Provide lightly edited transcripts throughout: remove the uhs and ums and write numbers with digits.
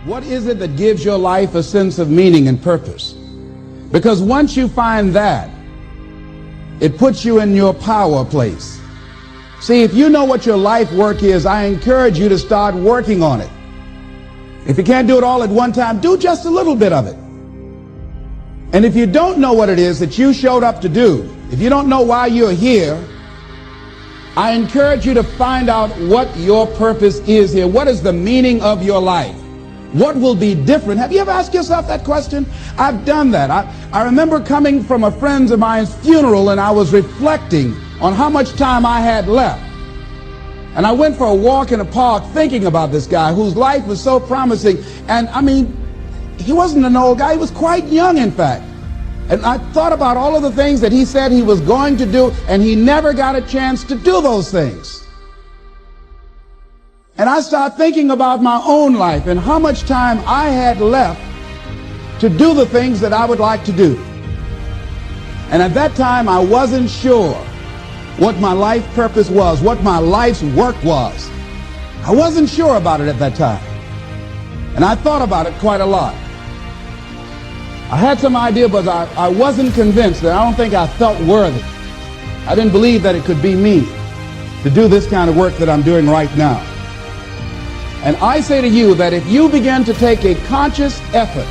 What is it that gives your life a sense of meaning and purpose? Because once you find that, it puts you in your power place. See, if you know what your life work is, I encourage you to start working on it. If you can't do it all at one time, do just a little bit of it. And if you don't know what it is that you showed up to do, if you don't know why you're here, I encourage you to find out what your purpose is here. What is the meaning of your life? What will be different? Have you ever asked yourself that question? I've done that. I remember coming from a friend of mine's funeral, and I was reflecting on how much time I had left. And I went for a walk in a park thinking about this guy whose life was so promising. And I mean, he wasn't an old guy. He was quite young, in fact. And I thought about all of the things that he said he was going to do, and he never got a chance to do those things. And I started thinking about my own life and how much time I had left to do the things that I would like to do. And at that time, I wasn't sure what my life purpose was, what my life's work was. I wasn't sure about it at that time. And I thought about it quite a lot. I had some idea, but I wasn't convinced. That I don't think I felt worthy. I didn't believe that it could be me to do this kind of work that I'm doing right now. And I say to you that if you begin to take a conscious effort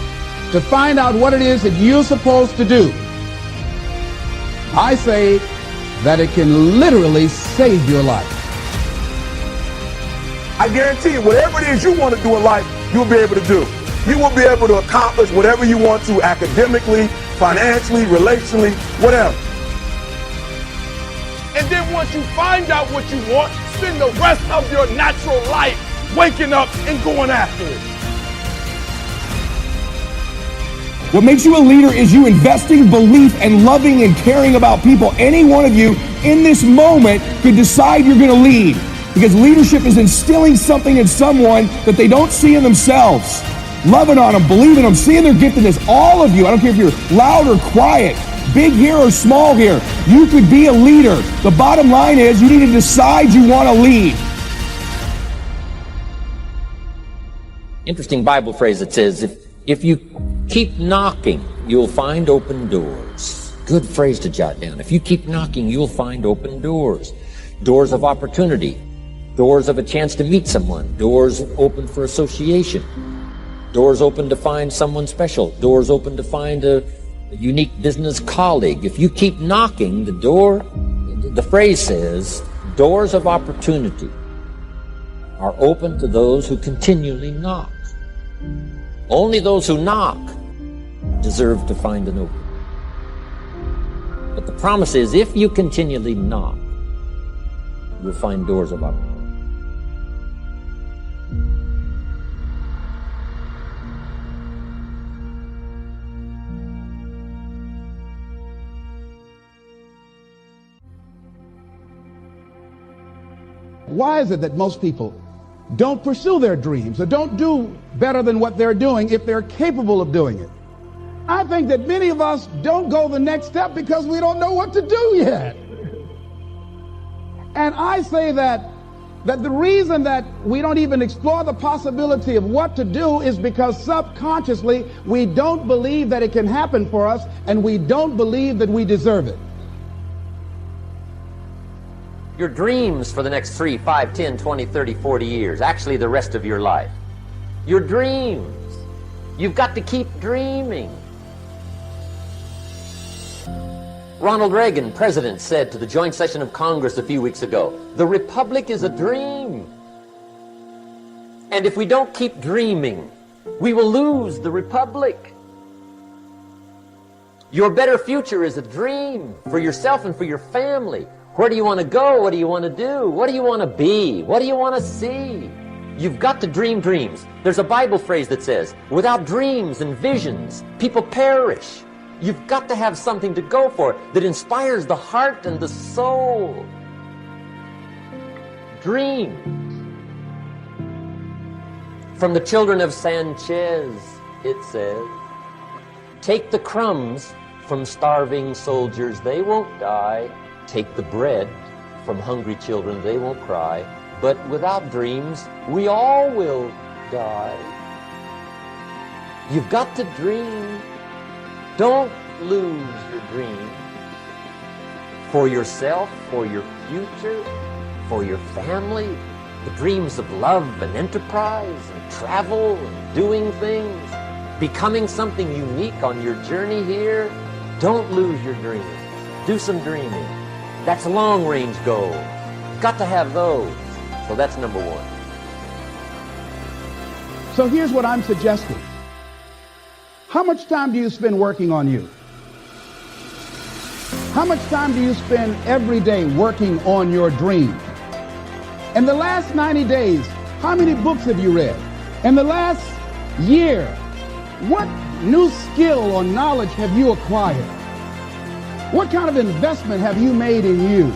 to find out what it is that you're supposed to do, I say that it can literally save your life. I guarantee you, whatever it is you want to do in life, you'll be able to do. You will be able to accomplish whatever you want to, academically, financially, relationally, whatever. And then once you find out what you want, spend the rest of your natural life waking up and going after it. What makes you a leader is you investing belief and loving and caring about people. Any one of you in this moment could decide you're going to lead, because leadership is instilling something in someone that they don't see in themselves. Loving on them, believing them, seeing their giftedness. All of you, I don't care if you're loud or quiet, big here or small here, you could be a leader. The bottom line is you need to decide you want to lead. Interesting Bible phrase that says, if you keep knocking, you'll find open doors. Good phrase to jot down. If you keep knocking, you'll find open doors. Doors of opportunity. Doors of a chance to meet someone. Doors open for association. Doors open to find someone special. Doors open to find a unique business colleague. If you keep knocking, the phrase says, doors of opportunity are open to those who continually knock. Only those who knock deserve to find an opening. But the promise is, if you continually knock, you'll find doors of opportunity. Why is it that most people don't pursue their dreams or don't do better than what they're doing if they're capable of doing it? I think that many of us don't go the next step because we don't know what to do yet. And I say that the reason that we don't even explore the possibility of what to do is because subconsciously we don't believe that it can happen for us, and we don't believe that we deserve it. Your dreams for the next 3, 5, 10, 20, 30, 40 years, actually the rest of your life. Your dreams. You've got to keep dreaming. Ronald Reagan, president, said to the joint session of Congress a few weeks ago, "The Republic is a dream. And if we don't keep dreaming, we will lose the Republic." Your better future is a dream for yourself and for your family. Where do you want to go? What do you want to do? What do you want to be? What do you want to see? You've got to dream dreams. There's a Bible phrase that says, without dreams and visions, people perish. You've got to have something to go for that inspires the heart and the soul. Dream. From the children of Sanchez, it says, take the crumbs from starving soldiers, they won't die. Take the bread from hungry children, they won't cry. But without dreams, we all will die. You've got to dream. Don't lose your dream. For yourself, for your future, for your family, the dreams of love and enterprise and travel and doing things, becoming something unique on your journey here. Don't lose your dreams. Do some dreaming. That's long-range goals. You've got to have those. So that's number one. So here's what I'm suggesting. How much time do you spend working on you? How much time do you spend every day working on your dream? In the last 90 days, how many books have you read? In the last year, what new skill or knowledge have you acquired? What kind of investment have you made in you?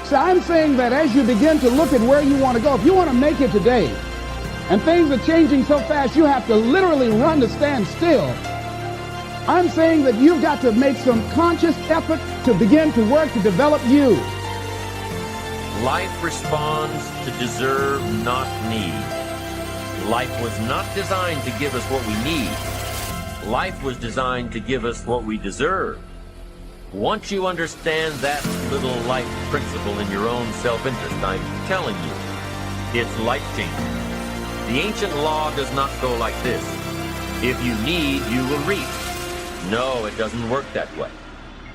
So I'm saying that as you begin to look at where you want to go, if you want to make it today, and things are changing so fast you have to literally run to stand still, I'm saying that you've got to make some conscious effort to begin to work to develop you. Life responds to deserve, not need. Life was not designed to give us what we need. Life was designed to give us what we deserve. Once you understand that little life principle in your own self-interest, I'm telling you, it's life-changing. The ancient law does not go like this. If you need, you will reap. No, it doesn't work that way.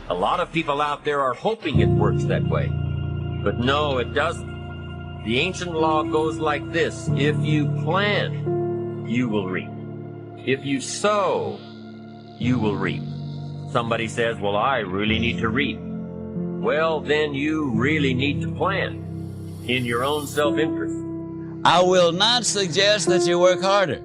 A lot of people out there are hoping it works that way. But no, it doesn't. The ancient law goes like this. If you plant, you will reap. If you sow, you will reap. Somebody says, well, I really need to reap. Well, then you really need to plant in your own self-interest. I will not suggest that you work harder.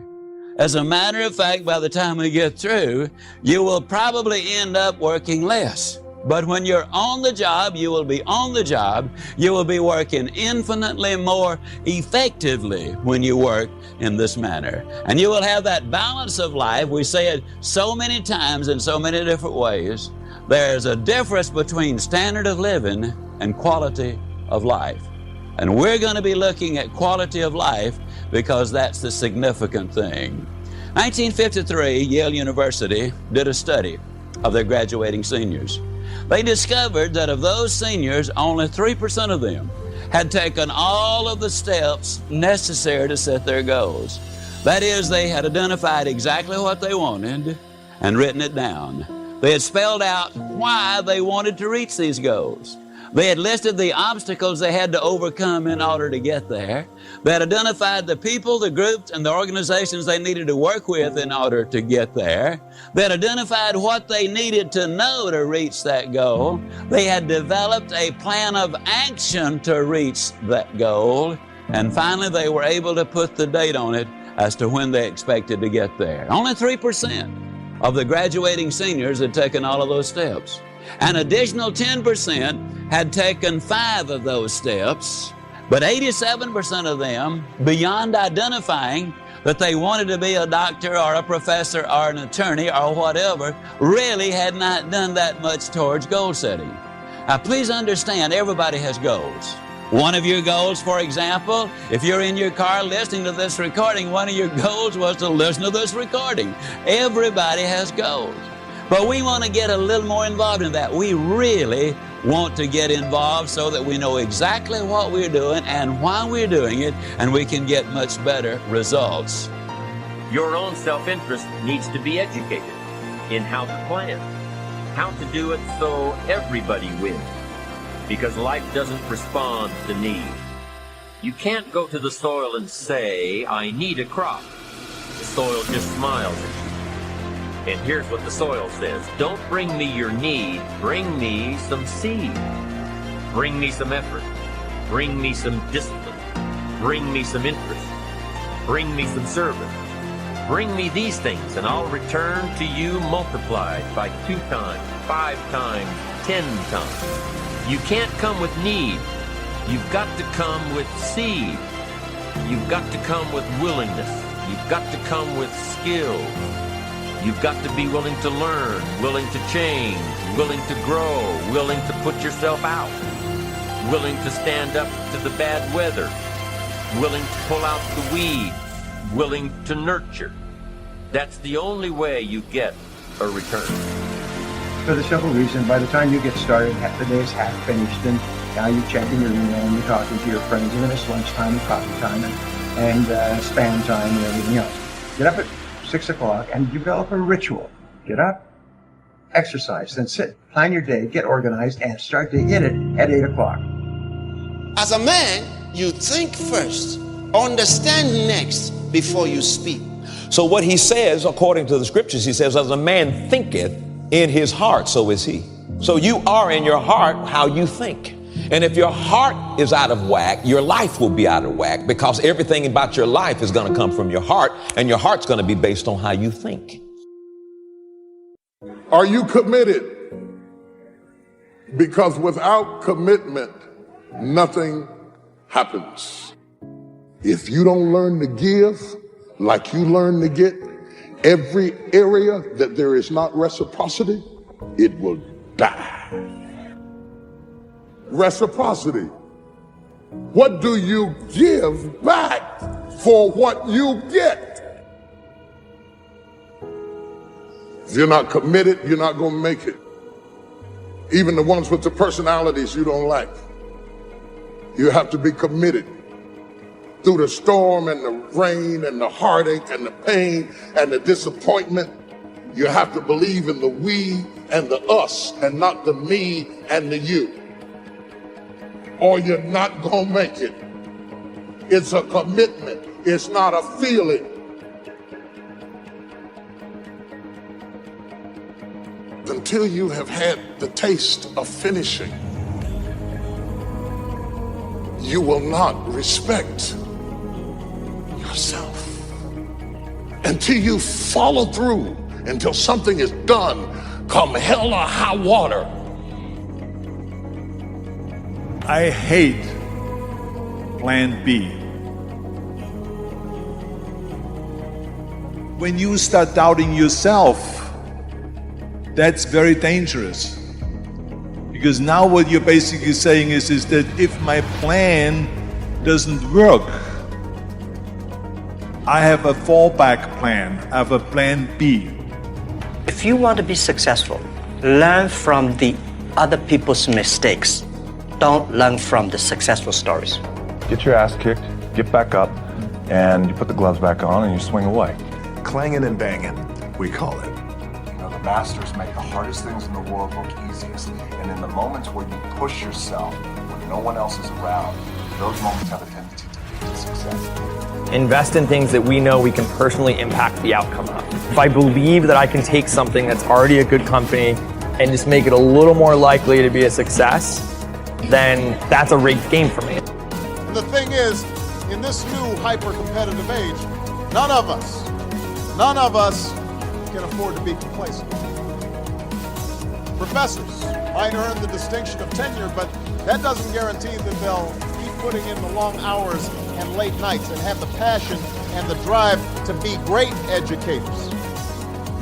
As a matter of fact, by the time we get through, you will probably end up working less. But when you're on the job, you will be on the job. You will be working infinitely more effectively when you work in this manner. And you will have that balance of life. We say it so many times in so many different ways. There's a difference between standard of living and quality of life. And we're going to be looking at quality of life because that's the significant thing. 1953, Yale University did a study of their graduating seniors. They discovered that of those seniors, only 3% of them had taken all of the steps necessary to set their goals. That is, they had identified exactly what they wanted and written it down. They had spelled out why they wanted to reach these goals. They had listed the obstacles they had to overcome in order to get there. They had identified the people, the groups, and the organizations they needed to work with in order to get there. They had identified what they needed to know to reach that goal. They had developed a plan of action to reach that goal. And finally, they were able to put the date on it as to when they expected to get there. Only 3% of the graduating seniors had taken all of those steps. An additional 10% had taken 5 of those steps, but 87% of them, beyond identifying that they wanted to be a doctor or a professor or an attorney or whatever, really had not done that much towards goal setting. Now, please understand, everybody has goals. One of your goals, for example, if you're in your car listening to this recording, one of your goals was to listen to this recording. Everybody has goals. But we want to get a little more involved in that. We really want to get involved so that we know exactly what we're doing and why we're doing it, and we can get much better results. Your own self-interest needs to be educated in how to plan, how to do it so everybody wins, because life doesn't respond to need. You can't go to the soil and say, I need a crop. The soil just smiles at you. And here's what the soil says. Don't bring me your need, bring me some seed. Bring me some effort. Bring me some discipline. Bring me some interest. Bring me some service. Bring me these things, and I'll return to you multiplied by 2 times, 5 times, 10 times. You can't come with need. You've got to come with seed. You've got to come with willingness. You've got to come with skill. You've got to be willing to learn, willing to change, willing to grow, willing to put yourself out, willing to stand up to the bad weather, willing to pull out the weeds, willing to nurture. That's the only way you get a return. For the simple reason, by the time you get started, the day is half finished, and now you're checking your email and you're talking to your friends, and then it's lunchtime and coffee time and spam time and everything else. Get up at 6 o'clock and develop a ritual. Get up, exercise, then sit, plan your day, get organized, and start to hit it at 8 o'clock. As a man, you think first, understand next before you speak. So what he says, according to the scriptures, he says, as a man thinketh in his heart, so is he. So you are in your heart how you think. And if your heart is out of whack, your life will be out of whack, because everything about your life is going to come from your heart, and your heart's going to be based on how you think. Are you committed? Because without commitment, nothing happens. If you don't learn to give like you learn to get, every area that there is not reciprocity, it will die. Reciprocity. What do you give back for what you get? If you're not committed, you're not going to make it. Even the ones with the personalities you don't like. You have to be committed. Through the storm and the rain and the heartache and the pain and the disappointment, you have to believe in the we and the us and not the me and the you. Or you're not gonna make it. It's a commitment. It's not a feeling. Until you have had the taste of finishing, you will not respect yourself. Until you follow through, until something is done, come hell or high water. I hate plan B. When you start doubting yourself, that's very dangerous. Because now what you're basically saying is that if my plan doesn't work, I have a fallback plan, I have a plan B. If you want to be successful, learn from the other people's mistakes. Don't learn from the successful stories. Get your ass kicked, get back up, and you put the gloves back on and you swing away. Clanging and banging, we call it. You know, the masters make the hardest things in the world look easiest. And in the moments where you push yourself, when no one else is around, those moments have a tendency to lead to success. Invest in things that we know we can personally impact the outcome of. If I believe that I can take something that's already a good company and just make it a little more likely to be a success, then that's a rigged game for me. And the thing is, in this new hyper-competitive age, none of us can afford to be complacent. Professors might earn the distinction of tenure, but that doesn't guarantee that they'll keep putting in the long hours and late nights and have the passion and the drive to be great educators.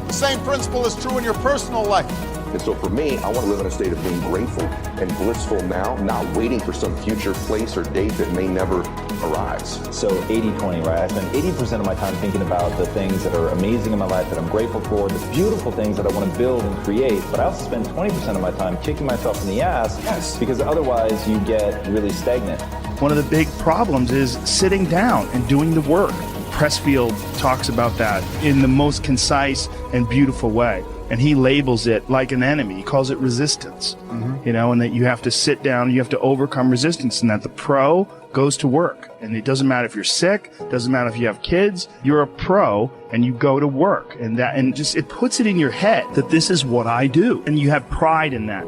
The same principle is true in your personal life. And so for me, I want to live in a state of being grateful and blissful now, not waiting for some future place or date that may never arise. So 80-20, right? I spend 80% of my time thinking about the things that are amazing in my life that I'm grateful for, the beautiful things that I want to build and create, but I also spend 20% of my time kicking myself in the ass because otherwise you get really stagnant. One of the big problems is sitting down and doing the work. Pressfield talks about that in the most concise and beautiful way. And he labels it like an enemy. He calls it resistance, you know, and that you have to sit down, you have to overcome resistance, and that the pro goes to work. And it doesn't matter if you're sick, doesn't matter if you have kids, you're a pro and you go to work. And it puts it in your head that this is what I do. And you have pride in that.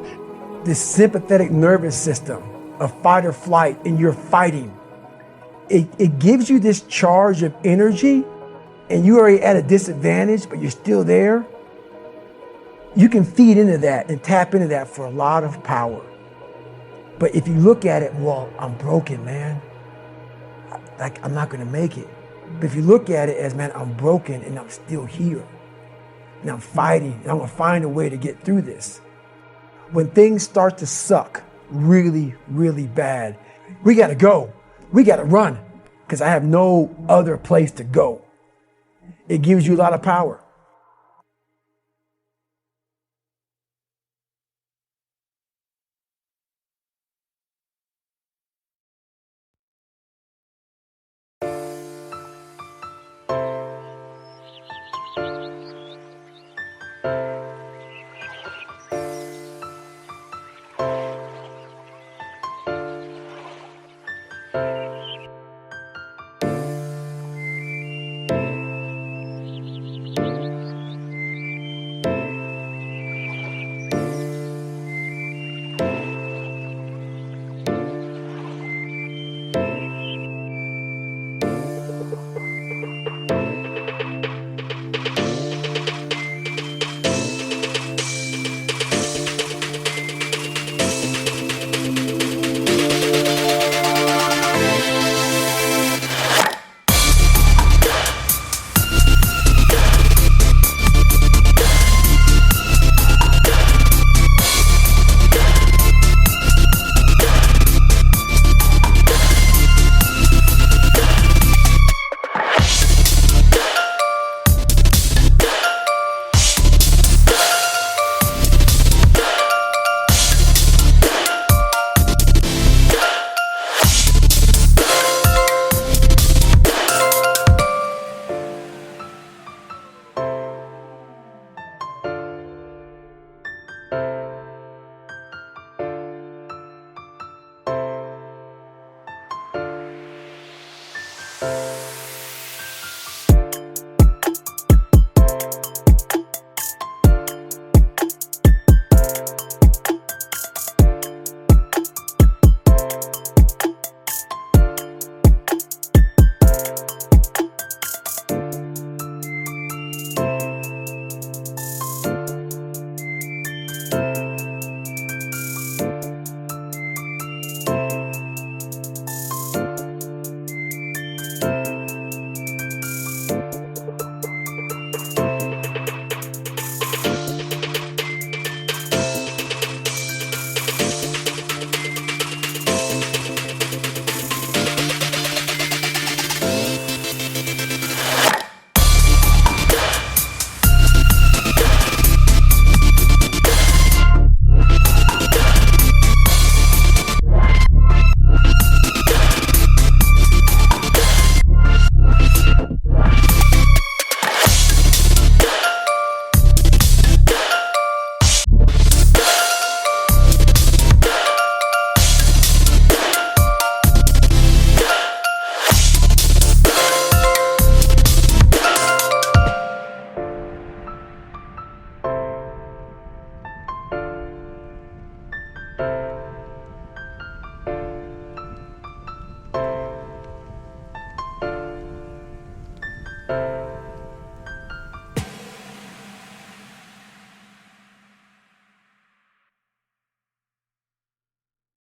This sympathetic nervous system of fight or flight, and you're fighting. It gives you this charge of energy, and you're already at a disadvantage, but you're still there. You can feed into that and tap into that for a lot of power. But if you look at it, well, I'm broken, man. I'm not going to make it. But if you look at it as, man, I'm broken and I'm still here. And I'm fighting and I'm going to find a way to get through this. When things start to suck really, really bad, we got to go. We got to run. because I have no other place to go. It gives you a lot of power.